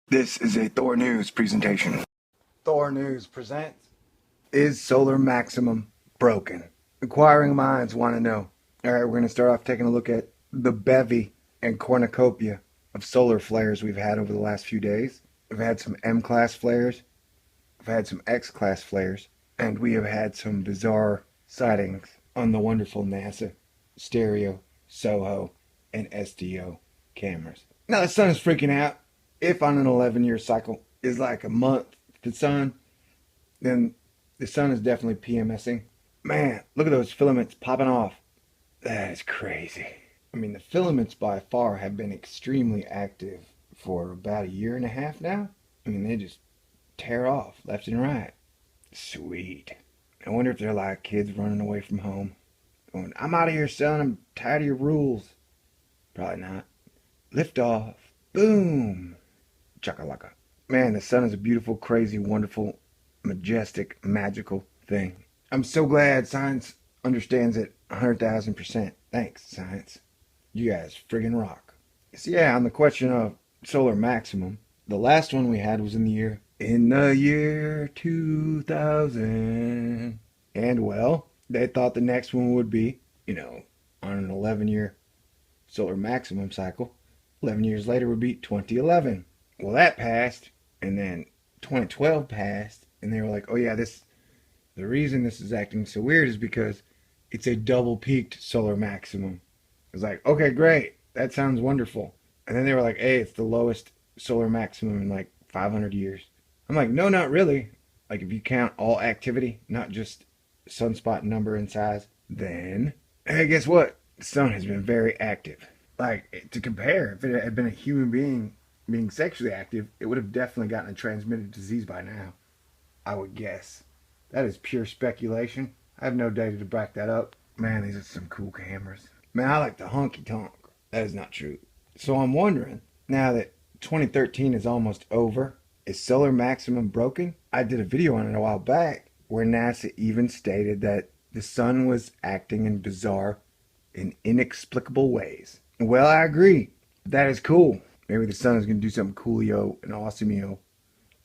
This is a Thor News presentation. Thor News presents: Is solar maximum broken? Inquiring minds want to know. Alright, we're going to start off taking a look at the bevy and cornucopia of solar flares we've had over the last few days. We've had some M-class flares, we've had some X-class flares, and we have had some bizarre sightings on the wonderful NASA stereo, SOHO, and SDO cameras. Now the sun is freaking out. If on an 11-year cycle is like a month to the sun, then the sun is definitely PMSing. Man, look at those filaments popping off. That is crazy. I mean, the filaments by far have been extremely active for about a year and a half now. I mean, they just tear off left and right. Sweet. I wonder if they're like kids running away from home, going, "I'm out of here, son. I'm tired of your rules." Probably not. Lift off. Boom. Chakalaka. Man, the sun is a beautiful, crazy, wonderful, majestic, magical thing. I'm so glad science understands it 100,000%. Thanks, science. You guys friggin' rock. So yeah, on the question of solar maximum, the last one we had was in the year 2000. And well, they thought the next one would be, on an 11-year solar maximum cycle. 11 years later would be 2011. Well, that passed, and then 2012 passed, and they were like, "Oh yeah, the reason this is acting so weird is because it's a double peaked solar maximum." It was like, "Okay, great, that sounds wonderful." And then they were like, "Hey, it's the lowest solar maximum in like 500 years." I'm like, "No, not really. Like if you count all activity, not just sunspot number and size, then hey, guess what? The sun has been very active." Like, to compare, if it had been a human being sexually active, it would have definitely gotten a transmitted disease by now, I would guess. That is pure speculation. I have no data to back that up. Man, these are some cool cameras. Man, I like the honky tonk. That is not true. So I'm wondering, now that 2013 is almost over, is solar maximum broken? I did a video on it a while back where NASA even stated that the sun was acting in bizarre and inexplicable ways. Well, I agree. That is cool. Maybe the sun is going to do something coolio and awesomeo.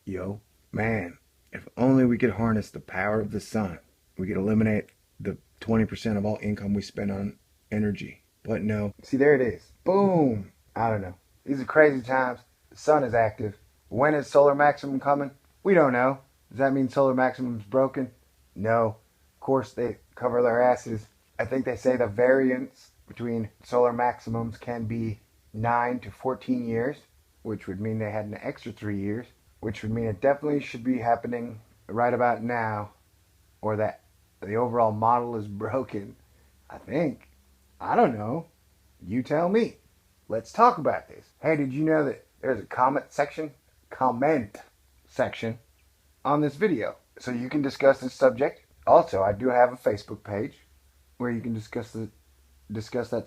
Yo, man, if only we could harness the power of the sun. We could eliminate the 20% of all income we spend on energy. But no. See, there it is. Boom. I don't know. These are crazy times. The sun is active. When is solar maximum coming? We don't know. Does that mean solar maximum is broken? No. Of course, they cover their asses. I think they say the variance between solar maximums can be 9 to 14 years, which would mean they had an extra 3 years, which would mean it definitely should be happening right about now, or that the overall model is broken. I think. I don't know. You tell me. Let's talk about this. Hey, did you know that there's a comment section on this video? So you can discuss this subject. Also, I do have a Facebook page where you can discuss that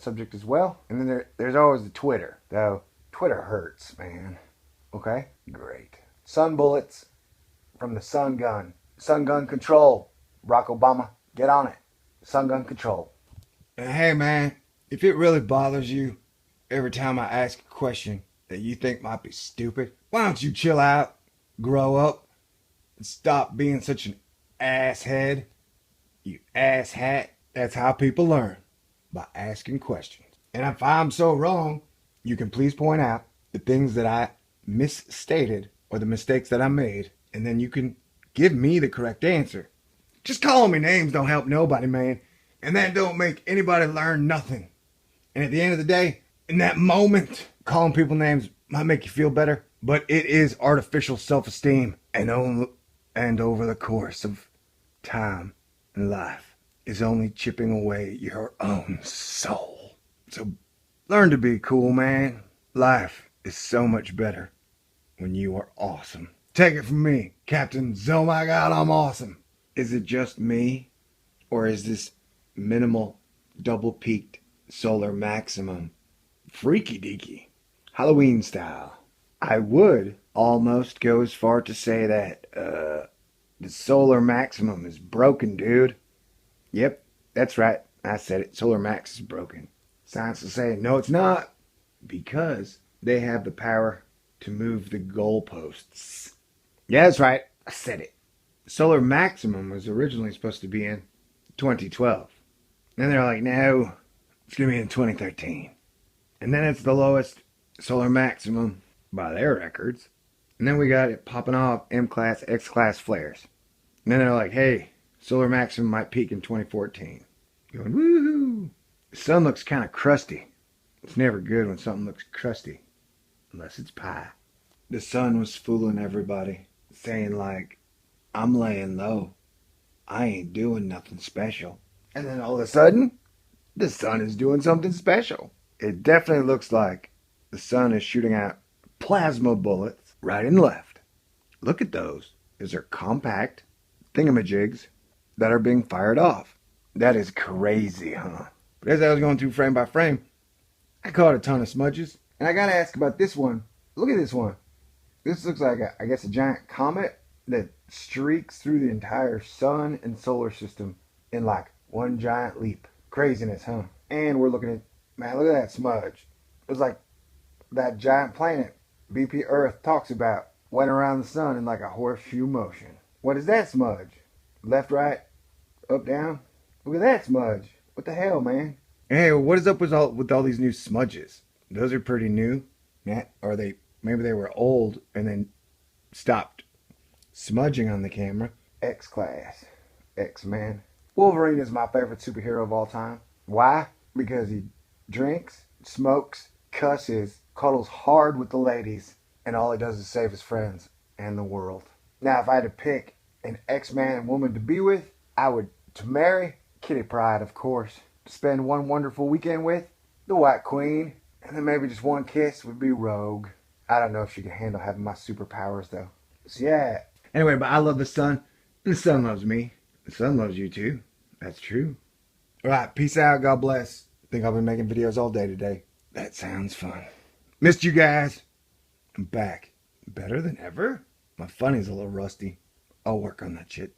subject as well. And then there's always the Twitter, though Twitter hurts, man. Okay? Great. Sun bullets from the sun gun. Sun gun control. Barack Obama, get on it. Sun gun control. Hey, man, if it really bothers you every time I ask a question that you think might be stupid, why don't you chill out, grow up, and stop being such an asshead? You asshat. That's how people learn. By asking questions. And if I'm so wrong, you can please point out the things that I misstated or the mistakes that I made, and then you can give me the correct answer. Just calling me names don't help nobody, man, and that don't make anybody learn nothing. And at the end of the day, in that moment, calling people names might make you feel better, but it is artificial self-esteem, and over the course of time and life is only chipping away your own soul. So learn to be cool, man. Life is so much better when you are awesome. Take it from me, Captain. Oh my God, I'm awesome. Is it just me? Or is this minimal, double-peaked solar maximum freaky deaky, Halloween style? I would almost go as far to say that the solar maximum is broken, dude. Yep, that's right. I said it. Solar max is broken. Science will say, no, it's not. Because they have the power to move the goalposts. Yeah, that's right. I said it. Solar maximum was originally supposed to be in 2012. Then they're like, no, it's going to be in 2013. And then it's the lowest solar maximum by their records. And then we got it popping off M-class, X-class flares. And then they're like, hey, solar maximum might peak in 2014. Going, woohoo! The sun looks kind of crusty. It's never good when something looks crusty. Unless it's pie. The sun was fooling everybody. Saying like, I'm laying low. I ain't doing nothing special. And then all of a sudden, the sun is doing something special. It definitely looks like the sun is shooting out plasma bullets right and left. Look at those. Those are compact thingamajigs that are being fired off. That is crazy, huh? But as I was going through frame by frame, I caught a ton of smudges. And I gotta ask about this one. Look at this one. This looks like, I guess, a giant comet that streaks through the entire sun and solar system in like one giant leap. Craziness, huh? And we're looking at, man, look at that smudge. It was like that giant planet BP Earth talks about went around the sun in like a horseshoe motion. What is that smudge? Left, right, up, down? Look at that smudge. What the hell, man? Hey, what is up with all these new smudges? Those are pretty new. Yeah, or maybe they were old and then stopped smudging on the camera. X-Class. X-Man. Wolverine is my favorite superhero of all time. Why? Because he drinks, smokes, cusses, cuddles hard with the ladies, and all he does is save his friends and the world. Now, if I had to pick an X-Man woman to be with, I would, to marry, Kitty Pryde, of course. To spend one wonderful weekend with, the White Queen, and then maybe just one kiss would be Rogue. I don't know if she can handle having my superpowers, though. So, yeah. Anyway, but I love the sun, and the sun loves me. The sun loves you, too. That's true. All right, peace out. God bless. Think I've been making videos all day today. That sounds fun. Missed you guys. I'm back. Better than ever? My funny's a little rusty. I'll work on that shit.